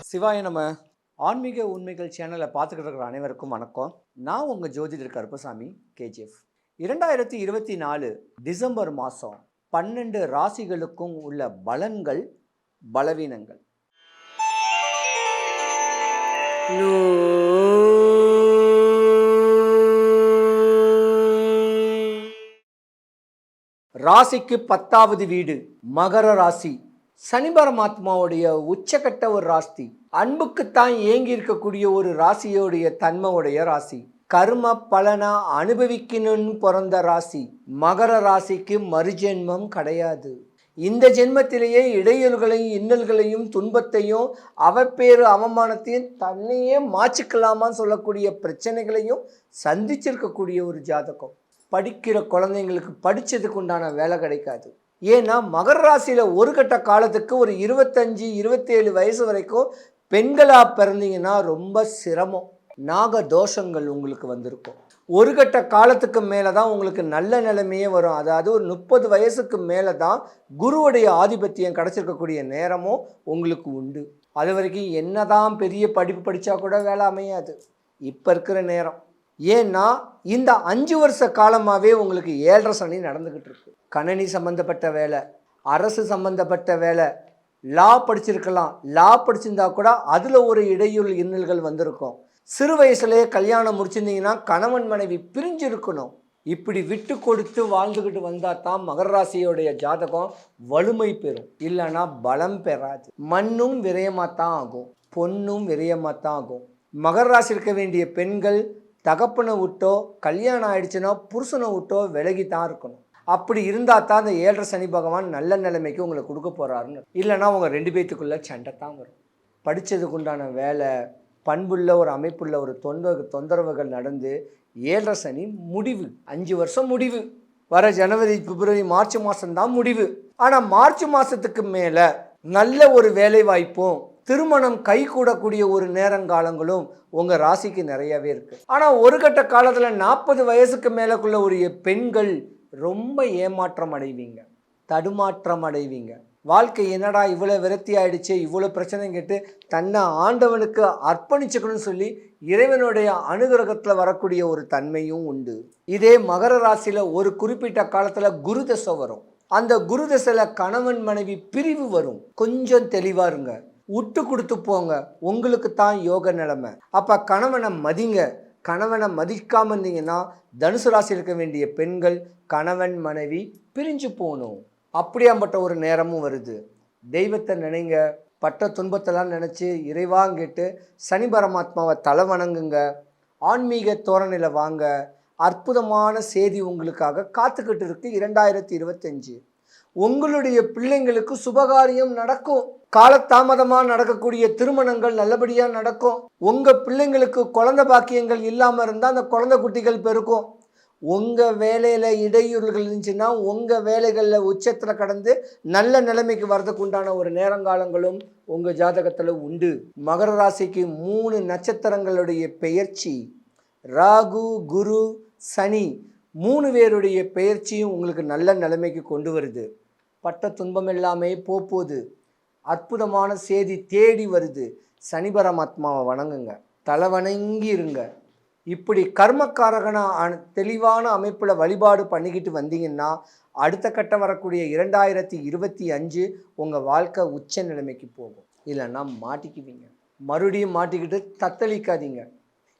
சிவாய நம்ம ஆன்மீக உண்மைகள் சேனலை பார்த்துக்கிட்டு இருக்கிற அனைவருக்கும் வணக்கம். நான் உங்கள் ஜோதிடர் கருப்பசாமி கேஜிஎஃப். 2024 டிசம்பர் மாதம் 12 ராசிகளுக்கும் உள்ள பலன்கள், பலவீனங்கள். ராசிக்கு 10வது வீடு மகர ராசி. சனி பரமாத்மாவுடைய உச்சக்கட்ட ஒரு ராசி. அன்புக்குத்தான் ஏங்கி இருக்கக்கூடிய ஒரு ராசியோடைய தன்மையுடைய ராசி. கர்ம பலனா அனுபவிக்கணும்னு பிறந்த ராசி. மகர ராசிக்கு மறுஜென்மம் கிடையாது. இந்த ஜென்மத்திலேயே இடையூறுகளையும் இன்னல்களையும் துன்பத்தையும் அவப்பேறு அவமானத்தையும் தன்னையே மாச்சிக்கலாமான்னு சொல்லக்கூடிய பிரச்சனைகளையும் சந்திச்சிருக்கக்கூடிய ஒரு ஜாதகம். படிக்கிற குழந்தைங்களுக்கு படித்ததுக்கு உண்டான வேலை கிடைக்காது. ஏன்னா மகர ராசியில் ஒரு கட்ட காலத்துக்கு ஒரு 25-27 வயசு வரைக்கும் பெண்களாக பிறந்தீங்கன்னா ரொம்ப சிரமம். நாக தோஷங்கள் உங்களுக்கு வந்திருக்கும். ஒரு கட்ட காலத்துக்கு மேலே தான் உங்களுக்கு நல்ல நிலைமையே வரும். அதாவது ஒரு 30 வயசுக்கு மேலே தான் குருவுடைய ஆதிபத்தியம் கிடச்சிருக்கக்கூடிய நேரமும் உங்களுக்கு உண்டு. அது வரைக்கும் என்னதான் பெரிய படிப்பு படித்தா கூட வேலை அமையாது இப்போ இருக்கிற நேரம். ஏன்னா இந்த 5 வருஷ காலமாகவே உங்களுக்கு 7.5 சனி நடந்துக்கிட்டு இருக்கு. கணனி சம்மந்தப்பட்ட வேலை, அரசு சம்மந்தப்பட்ட வேலை, லா படிச்சிருக்கலாம். லா படிச்சிருந்தா கூட அதில் ஒரு இடையூறு இன்னல்கள் வந்திருக்கும். சிறு வயசுலேயே கல்யாணம் முடிச்சிருந்தீங்கன்னா கணவன் மனைவி பிரிஞ்சு இருக்கணும். இப்படி விட்டு கொடுத்து வாழ்ந்துக்கிட்டு வந்தால் தான் மகர ராசியோடைய ஜாதகம் வலிமை பெறும். இல்லைன்னா பலம் பெறாது. மண்ணும் விரயமாக தான் ஆகும், பொண்ணும் விரயமாக தான் ஆகும். மகர ராசி இருக்க வேண்டிய பெண்கள் தகப்பனை விட்டோ கல்யாணம் ஆயிடுச்சுன்னா புருஷனை விட்டோ விலகி தான் இருக்கணும். அப்படி இருந்தால் தான் அந்த 7.5 சனி பகவான் நல்ல நிலைமைக்கு உங்களை கொடுக்க போகிறாருன்னு. இல்லைன்னா அவங்க 2 பேத்துக்குள்ளே சண்டை தான் வரும். படித்ததுக்கு உண்டான வேலை, பண்புள்ள ஒரு அமைப்புள்ள ஒரு தொந்தரவுகள் நடந்து 7.5 சனி முடிவு. 5 வருஷம் முடிவு. வர ஜனவரி, பிப்ரவரி, மார்ச் மாதம்தான் முடிவு. ஆனால் மார்ச் மாதத்துக்கு மேலே நல்ல ஒரு வேலை வாய்ப்பும் திருமணம் கை கூடக்கூடிய ஒரு நேரங்காலங்களும் உங்கள் ராசிக்கு நிறையவே இருக்குது. ஆனால் ஒரு கட்ட காலத்தில் 40 வயசுக்கு மேலக்குள்ள ஒரு பெண்கள் ரொம்ப ஏமாற்றம் அடைவீங்க, தடுமாற்றம் அடைவீங்க. வாழ்க்கை என்னடா இவ்வளோ விரக்தி ஆயிடுச்சு, இவ்வளோ பிரச்சனை கேட்டு தன்னை ஆண்டவனுக்கு அர்ப்பணிச்சுக்கணும்னு சொல்லி இறைவனுடைய அனுகிரகத்தில் வரக்கூடிய ஒரு தன்மையும் உண்டு. இதே மகர ராசியில் ஒரு குறிப்பிட்ட காலத்தில் குரு தசை வரும். அந்த குரு தசையில் கணவன் மனைவி பிரிவு வரும். கொஞ்சம் தெளிவாக இருங்க, விட்டு கொடுத்து போங்க, உங்களுக்கு தான் யோக நிலைமை. அப்போ கணவனை மதிங்க. கணவனை மதிக்காமல் இருந்தீங்கன்னா தனுசு ராசி இருக்க வேண்டிய பெண்கள் கணவன் மனைவி பிரிஞ்சு போகணும். அப்படியாம்பட்ட ஒரு நேரமும் வருது. தெய்வத்தை நினைங்க, பட்ட துன்பத்தெல்லாம் நினச்சி இறைவாங்க கேட்டு சனி பரமாத்மாவை தலை வணங்குங்க. ஆன்மீக தோரணையில் வாங்க. அற்புதமான செய்தி உங்களுக்காக காத்துக்கிட்டு இருக்கு. 2025 உங்களுடைய பிள்ளைங்களுக்கு சுபகாரியம் நடக்கும். காலதாமதமாக நடக்கக்கூடிய திருமணங்கள் நல்லபடியாக நடக்கும். உங்கள் பிள்ளைங்களுக்கு குழந்தை பாக்கியங்கள் இல்லாமல் இருந்தால் அந்த குழந்தை குட்டிகள் பெருக்கும். உங்கள் வேலையில் இடையூறுகள் இருந்துச்சுன்னா உங்கள் வேலைகளில் உச்சத்தில் கடந்து நல்ல நிலைமைக்கு வரதுக்கு உண்டான ஒரு நேரங்காலங்களும் உங்கள் ஜாதகத்தில் உண்டு. மகர ராசிக்கு 3 நட்சத்திரங்களுடைய பெயர்ச்சி, ராகு, குரு, சனி 3 பேருடைய பெயர்ச்சியும் உங்களுக்கு நல்ல நிலைமைக்கு கொண்டு வருது. பட்ட துன்பம் எல்லாமே போகுது. அற்புதமான செய்தி தேடி வருது. சனி பரமாத்மாவை வணங்குங்க, தலை வணங்கி இருங்க. இப்படி கர்மக்காரகனாக தெளிவான அமைப்பில் வழிபாடு பண்ணிக்கிட்டு வந்தீங்கன்னா அடுத்த கட்டம் வரக்கூடிய 2025 உங்கள் வாழ்க்கை உச்ச நிலைமைக்கு போகும். இல்லைன்னா மாட்டிக்குவீங்க. மறுபடியும் மாட்டிக்கிட்டு தத்தளிக்காதீங்க.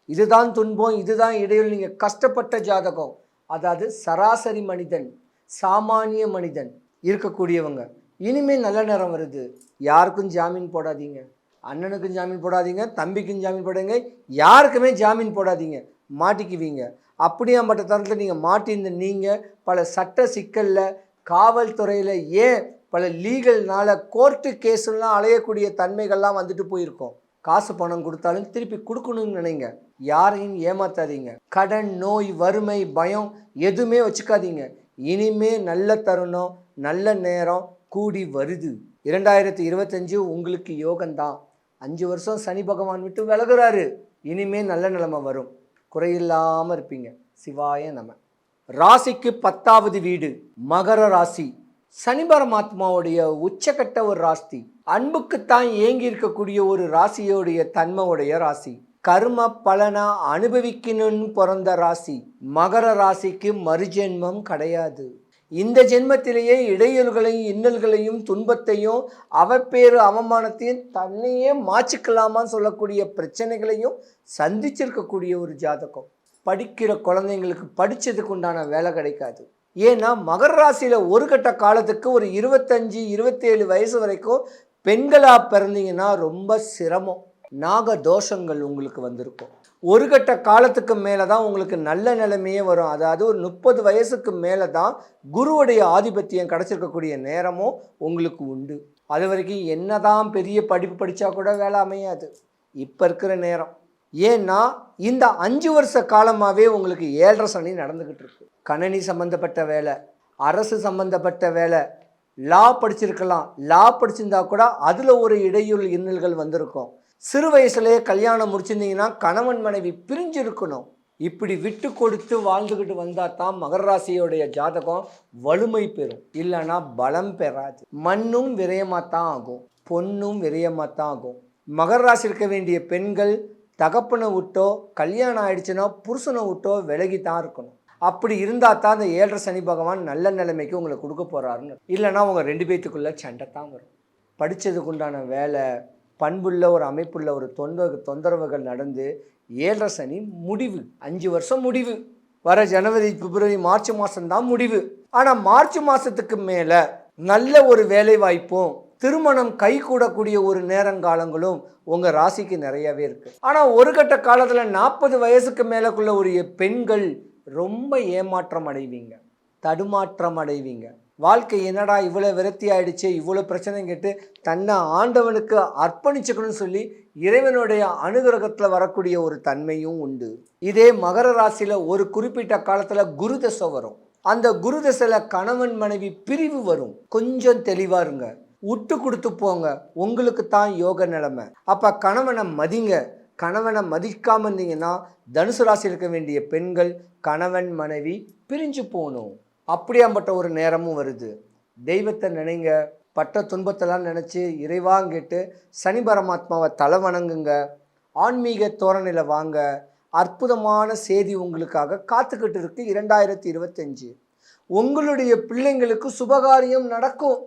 இதுதான் துன்பம், இதுதான் இடையில். நீங்கள் கஷ்டப்பட்ட ஜாதகம், அதாவது சராசரி மனிதன், சாமானிய மனிதன் இருக்கக்கூடியவங்க இனிமேல் நல்ல நேரம் வருது. யாருக்கும் ஜாமீன் போடாதீங்க. அண்ணனுக்கும் ஜாமீன் போடாதீங்க, தம்பிக்கும் ஜாமீன் போடாதீங்க, யாருக்குமே ஜாமீன் போடாதீங்க, மாட்டிக்குவீங்க. அப்படியாம்பட்ட தருணத்தில் நீங்கள் மாட்டியிருந்த நீங்கள் பல சட்ட சிக்கலில், காவல்துறையில், ஏன் பல லீகல்னால் கோர்ட்டு கேஸுலாம் அலையக்கூடிய தன்மைகள்லாம் வந்துட்டு போயிருக்கோம். காசு பணம் கொடுத்தாலும் திருப்பி கொடுக்கணும்னு நினைங்க. யாரையும் ஏமாத்தாதீங்க. கடன், நோய், வறுமை, பயம் எதுவுமே வச்சுக்காதீங்க. இனிமே நல்ல தருணம், நல்ல நேரம் கூடி வருது. 2025 உங்களுக்கு யோகம்தான். 5 வருஷம் சனி பகவான் விட்டு விலகுறாரு. இனிமேல் நல்ல நிலைமை வரும். குறையில்லாமல் இருப்பீங்க. சிவாய நம. ராசிக்கு 10வது வீடு மகர ராசி. சனி பரமாத்மாவுடைய உச்சக்கட்ட ஒரு ராசி. அன்புக்குத்தான் ஏங்கி இருக்கக்கூடிய ஒரு ராசியோடைய தன்மையுடைய ராசி. கர்ம பலனா அனுபவிக்கணும்னு பிறந்த ராசி. மகர ராசிக்கு மறுஜென்மம் கிடையாது. இந்த ஜென்மத்திலேயே இடையூறுகளையும் இன்னல்களையும் துன்பத்தையும் அவப்பேறு அவமானத்தையும் தன்னையே மாச்சிக்கலாமான்னு சொல்லக்கூடிய பிரச்சனைகளையும் சந்திச்சிருக்கக்கூடிய ஒரு ஜாதகம். படிக்கிற குழந்தைங்களுக்கு படித்ததுக்கு உண்டான வேலை கிடைக்காது. ஏன்னா மகர ராசியில் ஒரு கட்ட காலத்துக்கு ஒரு 25-27 வயசு வரைக்கும் பெண்களாக பிறந்தீங்கன்னா ரொம்ப சிரமம். நாக தோஷங்கள் உங்களுக்கு வந்திருக்கும். ஒரு கட்ட காலத்துக்கு மேலே தான் உங்களுக்கு நல்ல நிலைமையே வரும். அதாவது ஒரு 30 வயசுக்கு மேலே தான் குருவுடைய ஆதிபத்தியம் கிடச்சிருக்கக்கூடிய நேரமும் உங்களுக்கு உண்டு. அது வரைக்கும் என்ன தான் பெரிய படிப்பு படித்தா கூட வேலை அமையாது இப்போ இருக்கிற நேரம். ஏன்னா இந்த 5 வருஷ காலமாகவே உங்களுக்கு 7.5 சனி நடந்துக்கிட்டு இருக்கு. கணனி சம்மந்தப்பட்ட வேலை, அரசு சம்மந்தப்பட்ட வேலை, லா படிச்சிருக்கலாம். லா படிச்சிருந்தா கூட அதில் ஒரு இடையூறு இன்னல்கள் வந்திருக்கும். சிறு வயசுலேயே கல்யாணம் முடிச்சிருந்தீங்கன்னா கணவன் மனைவி பிரிஞ்சிருக்கணும். இப்படி விட்டு கொடுத்து வாழ்ந்துக்கிட்டு வந்தால் தான் மகர ராசியோடைய ஜாதகம் வலிமை பெறும். இல்லைன்னா பலம் பெறாது. மண்ணும் விரயமாக தான் ஆகும், பொண்ணும் விரயமாக தான் ஆகும். மகர ராசி இருக்க வேண்டிய பெண்கள் தகப்பனை விட்டோ கல்யாணம் ஆயிடுச்சுன்னா புருஷனை விட்டோ விலகி தான் இருக்கணும். அப்படி இருந்தால் தான் அந்த 7.5 சனி பகவான் நல்ல நிலைமைக்கு உங்களை கொடுக்க போகிறாருன்னு. இல்லைன்னா உங்கள் 2 பேத்துக்குள்ளே சண்டை தான் வரும். படித்ததுக்குண்டான வேலை, பண்புள்ள ஒரு அமைப்புள்ள ஒரு தொந்தரவுகள் நடந்து 7.5 சனி முடிவு. 5 வருஷம் முடிவு. வர ஜனவரி, பிப்ரவரி, மார்ச் மாதம்தான் முடிவு. ஆனால் மார்ச் மாதத்துக்கு மேலே நல்ல ஒரு வேலை வாய்ப்பும் திருமணம் கை கூடக்கூடிய ஒரு நேரங்காலங்களும் உங்கள் ராசிக்கு நிறையவே இருக்குது. ஆனால் ஒரு கட்ட காலத்தில் 40 வயசுக்கு மேலக்குள்ள ஒரு பெண்கள் ரொம்ப ஏமாற்றம் அடைவீங்க, தடுமாற்றம் அடைவீங்க. வாழ்க்கை என்னடா இவ்வளோ விரக்தி ஆயிடுச்சு, இவ்வளோ பிரச்சனை கேட்டு தன்னை ஆண்டவனுக்கு அர்ப்பணிச்சுக்கணும்னு சொல்லி இறைவனுடைய அனுகிரகத்தில் வரக்கூடிய ஒரு தன்மையும் உண்டு. இதே மகர ராசியில் ஒரு குறிப்பிட்ட காலத்தில் குரு தசை வரும். அந்த குரு தசையில் கணவன் மனைவி பிரிவு வரும். கொஞ்சம் தெளிவாக இருங்க, விட்டு கொடுத்து போங்க, உங்களுக்கு தான் யோக நிலைமை. அப்போ கணவனை மதிங்க. கணவனை மதிக்காமல் இருந்தீங்கன்னா தனுசு ராசி இருக்க வேண்டிய பெண்கள் கணவன் மனைவி பிரிஞ்சு போகணும். அப்படியாம்பட்ட ஒரு நேரமும் வருது. தெய்வத்தை நினைங்க, பட்ட துன்பத்தெல்லாம் நினச்சி இறைவாங்கிட்டு சனி பரமாத்மாவை தலை வணங்குங்க. ஆன்மீக தோரணையில் வாங்க. அற்புதமான செய்தி உங்களுக்காக காத்துக்கிட்டு இருக்கு. 2025 உங்களுடைய பிள்ளைங்களுக்கு சுபகாரியம் நடக்கும்.